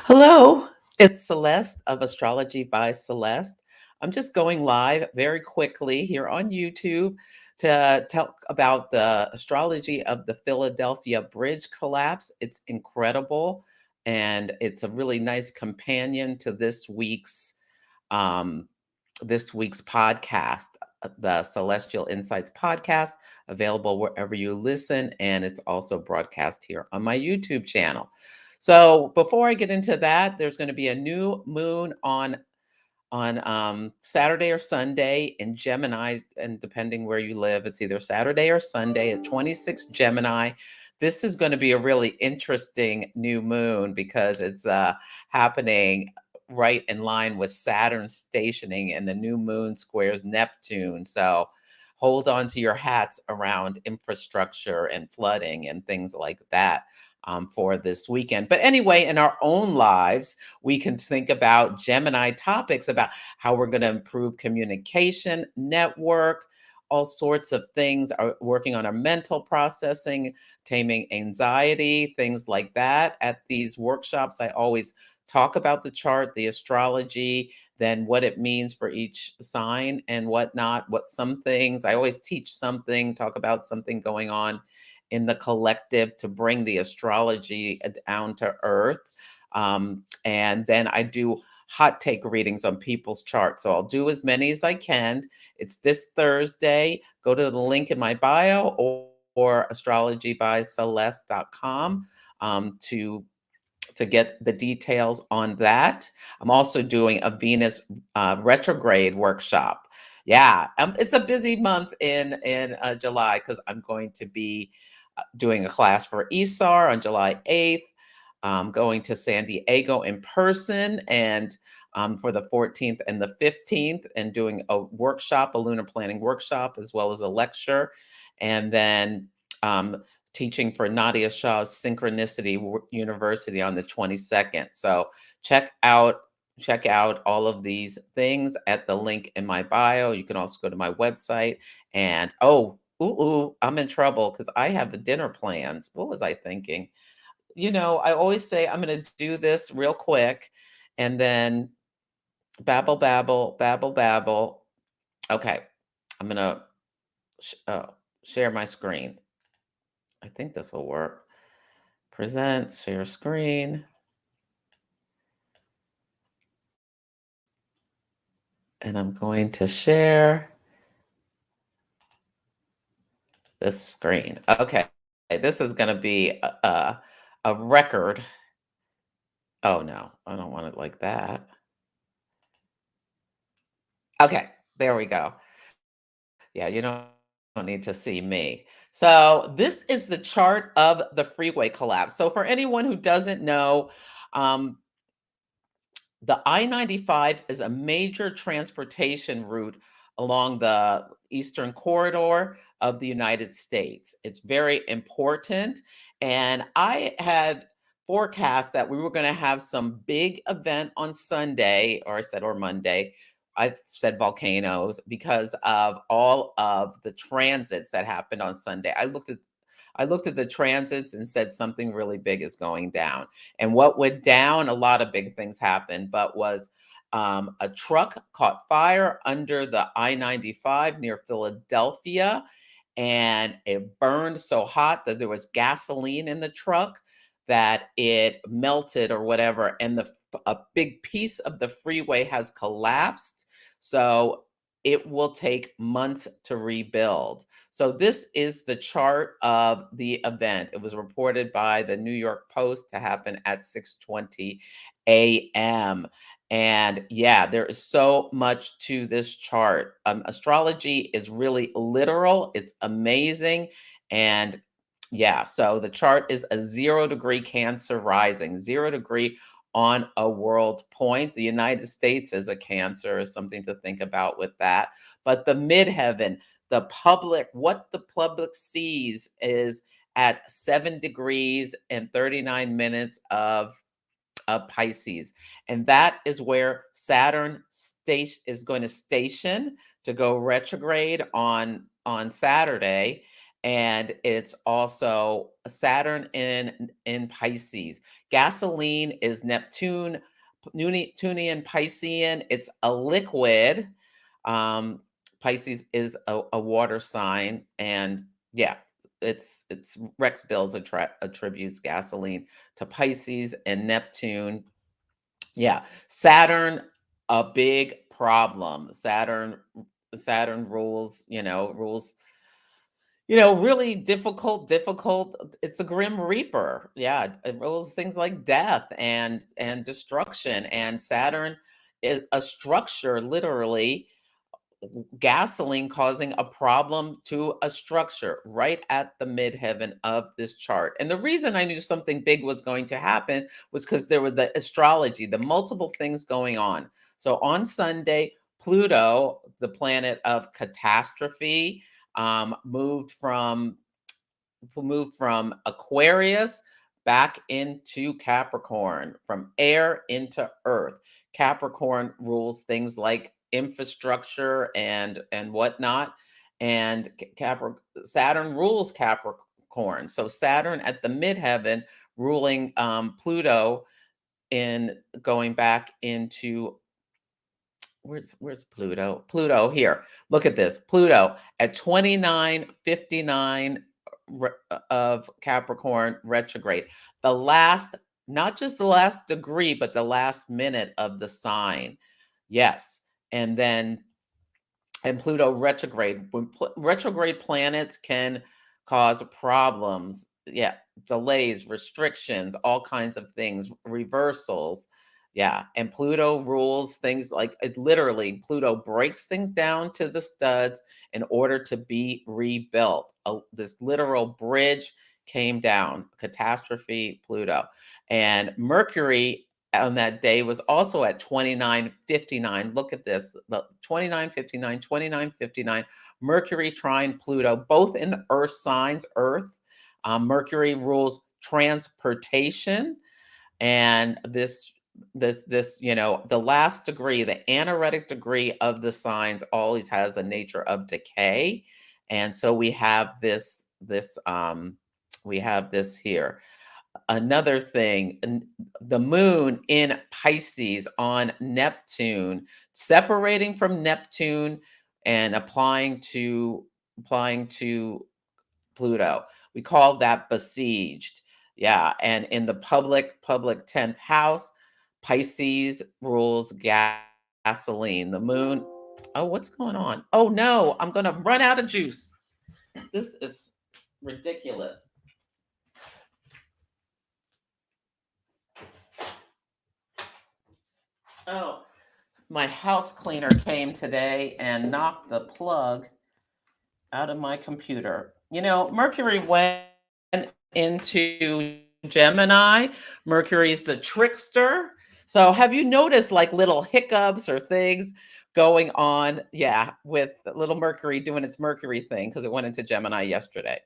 Hello, it's Celeste of Astrology by Celeste. I'm just going live very quickly here on YouTube to talk about the astrology of the Philadelphia Bridge collapse. It's incredible, and it's a really nice companion to um, this week's podcast, the Celestial Insights podcast, available wherever you listen, and it's also broadcast here on my YouTube channel. So before I get into that, there's going to be a new moon on Saturday or Sunday in Gemini, and depending where you live, it's either Saturday or Sunday at 26 Gemini. This is going to be a really interesting new moon because it's happening right in line with Saturn stationing, and the new moon squares Neptune. So hold on to your hats around infrastructure and flooding and things like that. For this weekend. But anyway, in our own lives, we can think about Gemini topics about how we're going to improve communication, network, all sorts of things, are working on our mental processing, taming anxiety, things like that. At these workshops, I always talk about the chart, the astrology, then what it means for each sign and whatnot. What some things, I always teach something, talk about something going on in the collective to bring the astrology down to earth. And then I do hot take readings on people's charts. So I'll do as many as I can. It's this Thursday. Go to the link in my bio or astrologybyceleste.com to get the details on that. I'm also doing a Venus retrograde workshop. Yeah, it's a busy month in July because I'm going to be doing a class for ESAR on July 8th, going to San Diego in person, and for the 14th and the 15th, and doing a workshop, a lunar planning workshop, as well as a lecture. And then teaching for Nadia Shah's Synchronicity University on the 22nd. So check out all of these things at the link in my bio. You can also go to my website. And I'm in trouble because I have dinner plans. What was I thinking? I always say I'm going to do this real quick and then babble, babble, babble, babble. Okay, I'm going to share my screen. I think this will work. Present, share screen. And I'm going to share this screen. Okay, this is going to be a record. Oh no, I don't want it like that. Okay, there we go. Yeah, you don't need to see me. So this is the chart of the freeway collapse. So for anyone who doesn't know, um, the I-95 is a major transportation route along the eastern corridor of the United States. It's very important. And I had forecast that we were going to have some big event on Sunday, or Monday. I said volcanoes because of all of the transits that happened on Sunday. I looked at the transits and said something really big is going down. And what went down, a lot of big things happened, but was a truck caught fire under the I-95 near Philadelphia, and it burned so hot that there was gasoline in the truck that it melted or whatever, and a big piece of the freeway has collapsed. So it will take months to rebuild. So this is the chart of the event. It was reported by the New York Post to happen at 6:20 a.m. And yeah, there is so much to this chart. Astrology is really literal. It's amazing. And yeah, so the chart is a 0-degree Cancer rising, 0 degree on a world point. The United States is a Cancer, is something to think about with that. But the midheaven, what the public sees is at 7 degrees and 39 minutes of Pisces. And that is where Saturn is going to station to go retrograde on Saturday. and it's also Saturn in Pisces. Gasoline is Neptunian Piscean. It's a liquid. Um, Pisces is a water sign, and yeah, it's Rex Bills attributes gasoline to Pisces and Neptune. Yeah, Saturn, a big problem. Saturn rules, really difficult. It's a grim reaper. Yeah, it rules things like death and destruction. And Saturn is a structure, literally gasoline causing a problem to a structure right at the midheaven of this chart. And the reason I knew something big was going to happen was because there were the astrology, the multiple things going on. So on Sunday, Pluto, the planet of catastrophe, moved from Aquarius back into Capricorn, from air into earth. Capricorn rules things like infrastructure and whatnot, and Saturn rules Capricorn. So Saturn at the midheaven ruling Pluto in going back into where's Pluto? Pluto here. Look at this. Pluto at 2959 of Capricorn retrograde. The last, not just the last degree, but the last minute of the sign. Yes. And Pluto retrograde. When retrograde planets can cause problems, yeah, delays, restrictions, all kinds of things, reversals. Yeah, and Pluto rules things like Pluto breaks things down to the studs in order to be rebuilt. This literal bridge came down, catastrophe, Pluto. And Mercury on that day was also at 2959. Look at this, 2959, 2959. Mercury trine Pluto, both in the earth signs, earth. Mercury rules transportation, and the last degree, the anaretic degree of the signs always has a nature of decay. And so we have this here. Another thing, the moon in Pisces on Neptune, separating from Neptune and applying to Pluto. We call that besieged. Yeah, and in the public 10th house, Pisces rules gasoline. The moon. Oh, what's going on? Oh no, I'm going to run out of juice. This is ridiculous. Oh, my house cleaner came today and knocked the plug out of my computer. Mercury went into Gemini. Mercury's the trickster. So have you noticed like little hiccups or things going on? Yeah, with little Mercury doing its Mercury thing because it went into Gemini yesterday.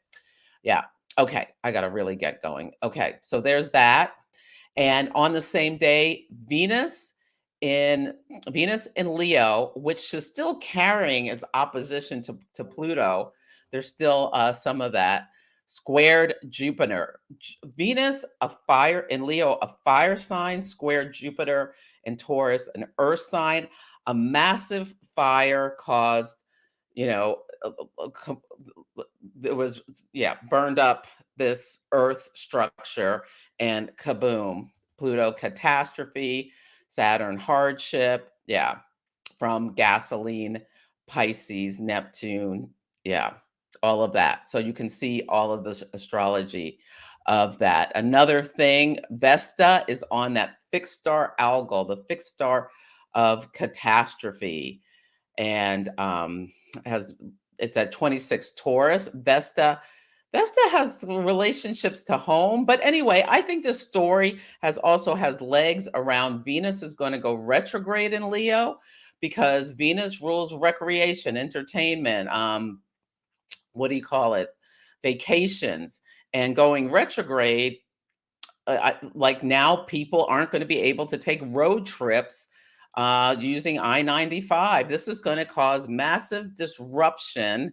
Yeah. Okay. I got to really get going. Okay. So there's that. And on the same day, in Venus in Leo, which is still carrying its opposition to Pluto. There's still some of that squared Jupiter. Venus, a fire in Leo, a fire sign, squared Jupiter in Taurus, an earth sign. A massive fire caused, you know, it was, yeah, burned up this earth structure, and kaboom, Pluto catastrophe, Saturn hardship, yeah, from gasoline, Pisces, Neptune, yeah, all of that. So you can see all of this astrology of that. Another thing, Vesta is on that fixed star algol, the fixed star of catastrophe, and has it's at 26 Taurus. Vesta has relationships to home, but anyway, I think this story has legs around Venus is going to go retrograde in Leo because Venus rules recreation, entertainment, what do you call it? Vacations, and going retrograde. Like now, people aren't going to be able to take road trips using I-95. This is going to cause massive disruption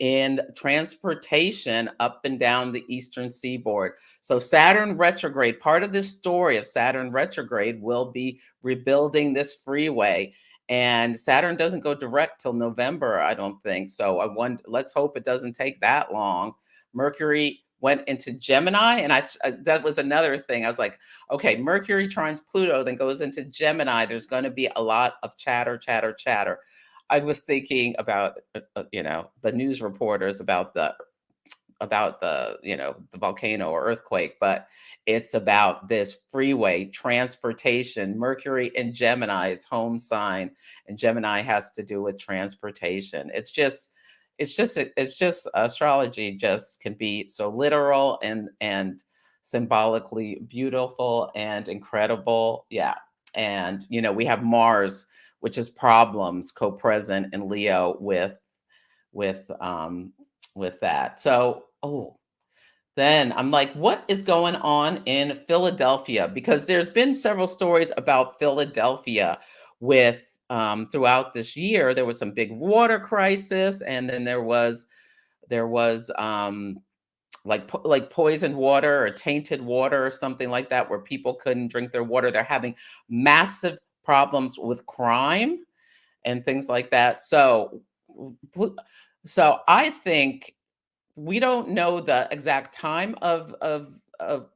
in transportation up and down the eastern seaboard. So Saturn retrograde, part of this story of Saturn retrograde will be rebuilding this freeway. And Saturn doesn't go direct till November, I don't think. So let's hope it doesn't take that long. Mercury went into Gemini, and that was another thing. I was like, okay, Mercury trines Pluto, then goes into Gemini. There's going to be a lot of chatter, chatter, chatter. I was thinking about, the news reporters about the volcano or earthquake, but it's about this freeway transportation. Mercury in Gemini's home sign, and Gemini has to do with transportation. It's just astrology just can be so literal and symbolically beautiful and incredible. Yeah. And we have Mars, which is problems, co-present in Leo with um with that. So, then I'm like, what is going on in Philadelphia? Because there's been several stories about Philadelphia with throughout this year. There was some big water crisis, and then there was like poisoned water or tainted water or something like that, where people couldn't drink their water. They're having massive problems with crime and things like that. So I think we don't know the exact time of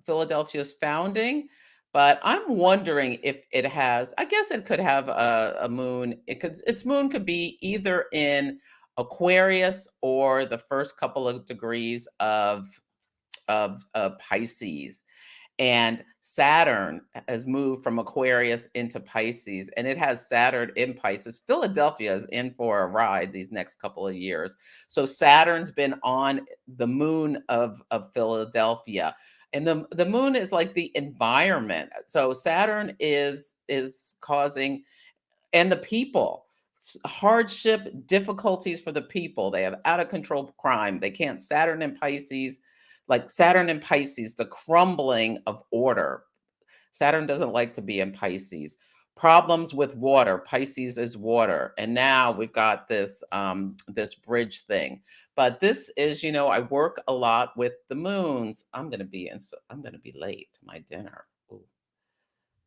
Philadelphia's founding, but I'm wondering if it has. I guess it could have a moon. Its moon could be either in Aquarius or the first couple of degrees of Pisces. And Saturn has moved from Aquarius into Pisces, and it has Saturn in Pisces. Philadelphia is in for a ride these next couple of years. So Saturn's been on the moon of Philadelphia. And the moon is like the environment. So Saturn is causing, and the people, hardship, difficulties for the people. They have out of control crime. They can't. Saturn and Pisces, the crumbling of order. Saturn doesn't like to be in Pisces. Problems with water. Pisces is water. And now we've got this bridge thing. But this is, I work a lot with the moons. I'm gonna be late to my dinner. Ooh.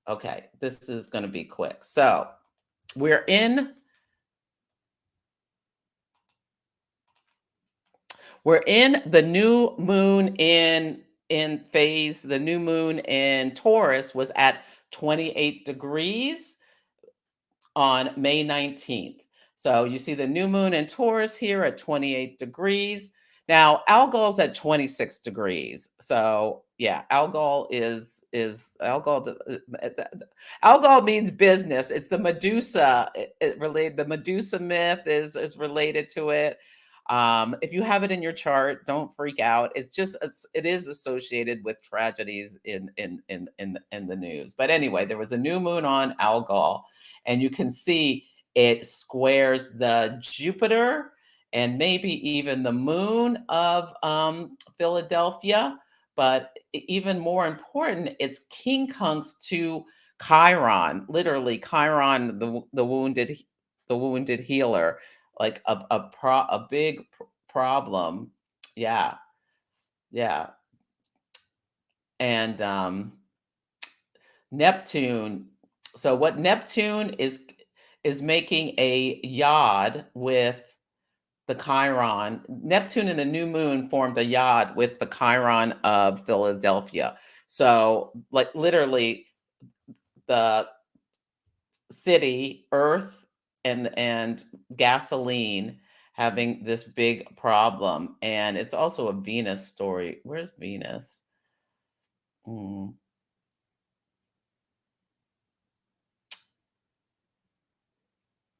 Okay, this is gonna be quick. So we're in We're in the new moon in phase. The new moon in Taurus was at 28 degrees on May 19th. So you see the new moon in Taurus here at 28 degrees. Now, Algol's at 26 degrees. So yeah, Algol means business. It's the Medusa. The Medusa myth is related to it. If you have it in your chart, don't freak out. It is associated with tragedies in the news. But anyway, there was a new moon on Algol, and you can see it squares the Jupiter and maybe even the moon of Philadelphia. But even more important, it's quincunx to Chiron, literally Chiron, the wounded healer, like a big problem. Yeah, yeah. And Neptune. So what Neptune is making a yod with the Chiron. Neptune and the new moon formed a yod with the Chiron of Philadelphia. So like literally the city, Earth, and gasoline having this big problem. And it's also a Venus story. Where's Venus? Mm,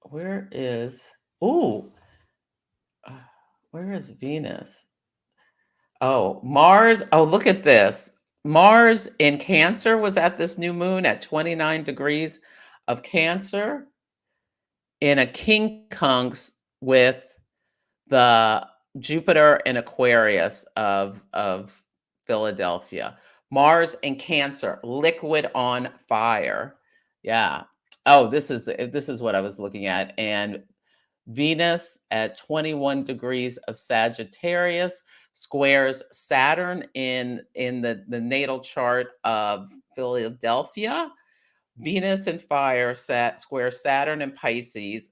where is Ooh, where is Venus? Oh, Mars. Oh, look at this. Mars in Cancer was at this new moon at 29 degrees of Cancer in a quincunx with the Jupiter and Aquarius of Philadelphia. Mars and Cancer, liquid on fire. Yeah. Oh, this is what I was looking at. And Venus at 21 degrees of Sagittarius squares Saturn in the natal chart of Philadelphia. Venus in fire square Saturn and Pisces.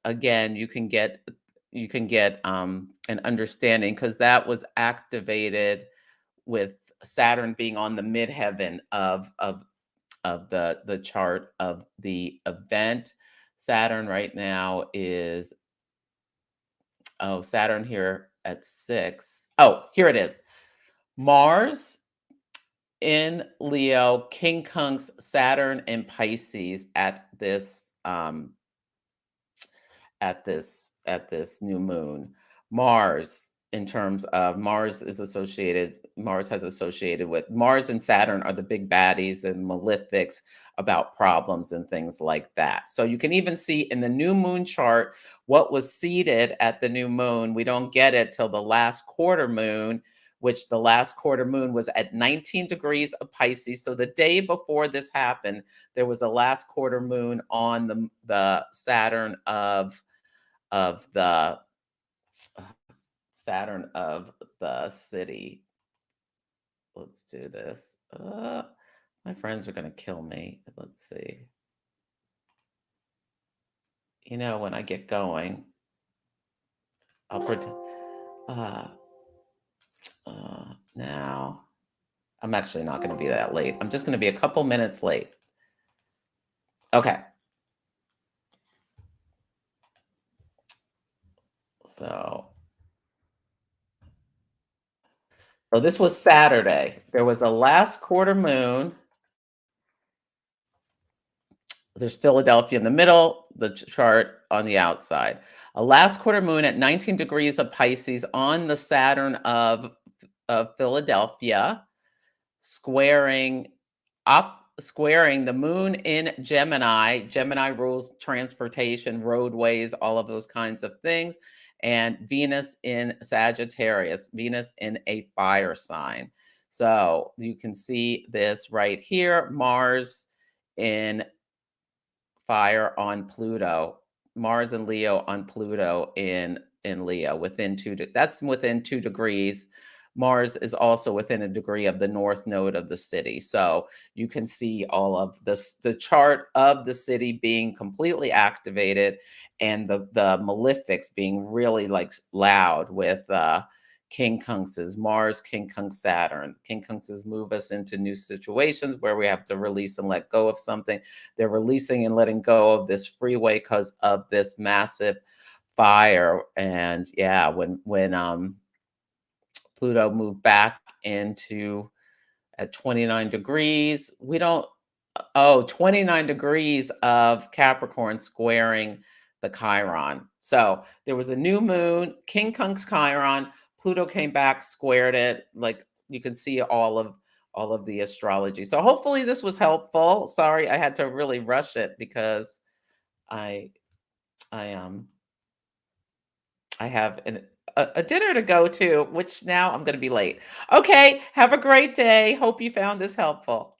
Again, you can get an understanding because that was activated with Saturn being on the midheaven of the chart of the event. Saturn right now is, oh, Saturn here at 6. Oh, here it is. Mars in Leo, King Kunks, Saturn and Pisces at this new moon. Mars, in terms of Mars has associated with Mars and Saturn are the big baddies and malefics about problems and things like that. So you can even see in the new moon chart what was seated at the new moon. We don't get it till the last quarter moon, which the last quarter moon was at 19 degrees of Pisces. So the day before this happened, there was a last quarter moon on the of the Saturn of the city. Let's do this. My friends are going to kill me. Let's see. When I get going, I'll pretend. Uh, now, I'm actually not going to be that late. I'm just going to be a couple minutes late. Okay. So, this was Saturday. There was a last quarter moon. There's Philadelphia in the middle, the chart on the outside. A last quarter moon at 19 degrees of Pisces on the Saturn of Philadelphia, squaring squaring the moon in Gemini. Gemini rules transportation, roadways, all of those kinds of things. And Venus in Sagittarius, Venus in a fire sign. So you can see this right here. Mars in fire on Pluto, Mars and Leo on Pluto in Leo that's within 2 degrees. Mars is also within a degree of the north node of the city. So you can see all of this, the chart of the city being completely activated and the malefics being really like loud with King Kunks's Mars, King Kunk Saturn. King Kunks's move us into new situations where we have to release and let go of something. They're releasing and letting go of this freeway because of this massive fire. And yeah, when Pluto moved back into at 29 degrees, we don't, oh, 29 degrees of Capricorn squaring the Chiron. So there was a new moon, King Kunk's Chiron, Pluto came back, squared it. Like you can see all of the astrology. So hopefully this was helpful. Sorry, I had to really rush it because I I I have a dinner to go to, which now I'm going to be late. Okay, have a great day. Hope you found this helpful.